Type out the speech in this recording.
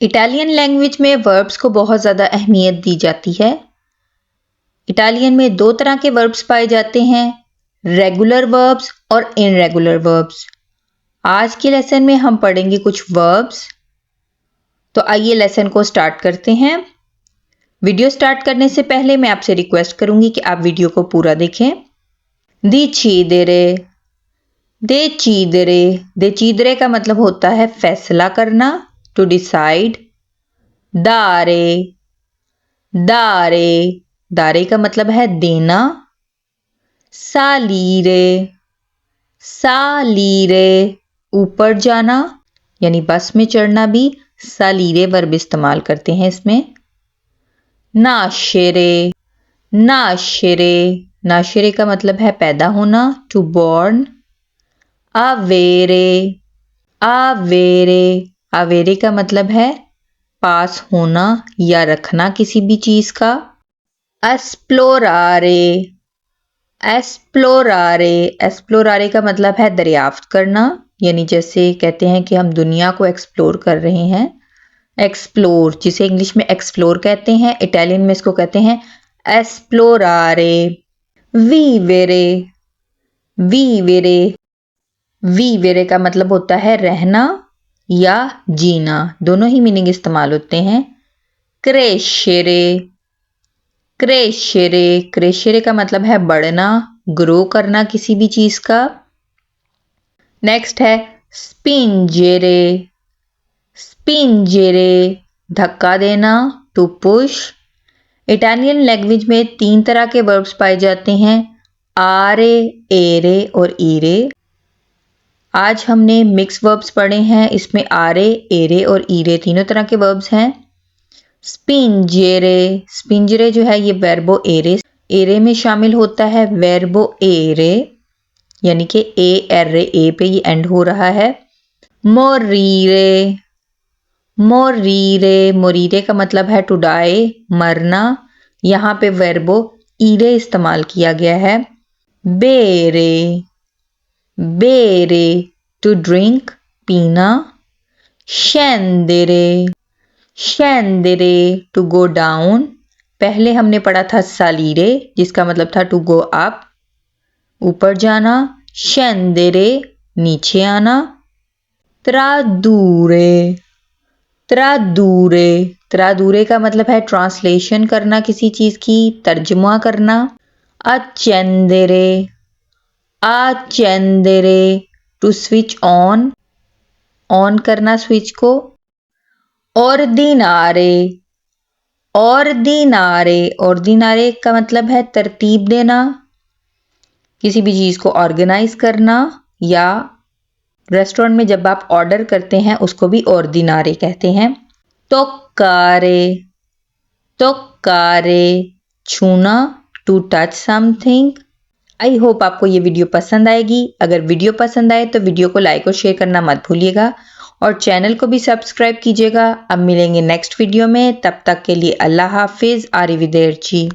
Italian language में verbs को बहुत ज़्यादा अहमियत दी जाती है। इटालियन में दो तरह के वर्ब्स पाए जाते हैं, रेगुलर वर्ब्स और इनरेगुलर वर्ब्स। आज के लेसन में हम पढ़ेंगे कुछ वर्ब्स। तो आइए लेसन को स्टार्ट करते हैं। वीडियो स्टार्ट करने से पहले मैं आपसे रिक्वेस्ट करूंगी कि आप वीडियो को पूरा देखें। decidere, decidere, decidere का मतलब होता है फैसला करना, to decide. dare, dare, dare का मतलब है देना। salire, salire, ऊपर जाना यानी बस में चढ़ना भी salire वर्ब इस्तेमाल करते हैं इसमें। nascere, nascere, nascere का मतलब है पैदा होना, to born. avere, avere, avere का मतलब है पास होना या रखना किसी भी चीज का। esplorare, esplorare, esplorare का मतलब है दरियाफ्त करना, यानी जैसे कहते हैं कि हम दुनिया को एक्सप्लोर कर रहे हैं। एक्सप्लोर, जिसे इंग्लिश में एक्सप्लोर कहते हैं, इटालियन में इसको कहते हैं esplorare। vivere, vivere, vivere का मतलब होता है रहना या जीना, दोनों ही मीनिंग इस्तेमाल होते हैं। crescere, crescere, crescere का मतलब है बढ़ना, ग्रो करना किसी भी चीज का। नेक्स्ट है spingere, spingere, धक्का देना, टू पुश। इटालियन लैंग्वेज में तीन तरह के वर्ब्स पाए जाते हैं, आरे, एरे और ईरे। आज हमने मिक्स वर्ब्स पढ़े हैं, इसमें आरे, एरे और ईरे तीनों तरह के वर्ब्स हैं। स्पिंजेरे, स्पिंजरे जो है ये वर्बो एरे, एरे में शामिल होता है वर्बो एरे, यानी कि ए पे ये एंड हो रहा है। मोरीरे, मोरीरे, मोरीरे का मतलब है टू डाई, मरना, यहाँ पे वर्बो ईरे इस्तेमाल किया गया है। बेरे, बेरे, टू ड्रिंक, पीना। scendere, scendere, to go down. पहले हमने पढ़ा था salire, जिसका मतलब था टू गो अप, ऊपर जाना। scendere, नीचे आना। tradurre, tradurre, tradurre का मतलब है ट्रांसलेशन करना किसी चीज की, तर्जुमा करना। accendere, accendere, to switch on, on करना स्विच को। ordinare, ordinare, ordinare का मतलब है तरतीब देना, किसी भी चीज को ऑर्गेनाइज करना, या रेस्टोरेंट में जब आप ऑर्डर करते हैं उसको भी ordinare कहते हैं। toccare, toccare, छूना, to touch something. I hope आपको ये वीडियो पसंद आएगी। अगर वीडियो पसंद आए तो वीडियो को लाइक और शेयर करना मत भूलिएगा और चैनल को भी सब्सक्राइब कीजिएगा। अब मिलेंगे नेक्स्ट वीडियो में, तब तक के लिए अल्लाह हाफिज, आरिविदेरची।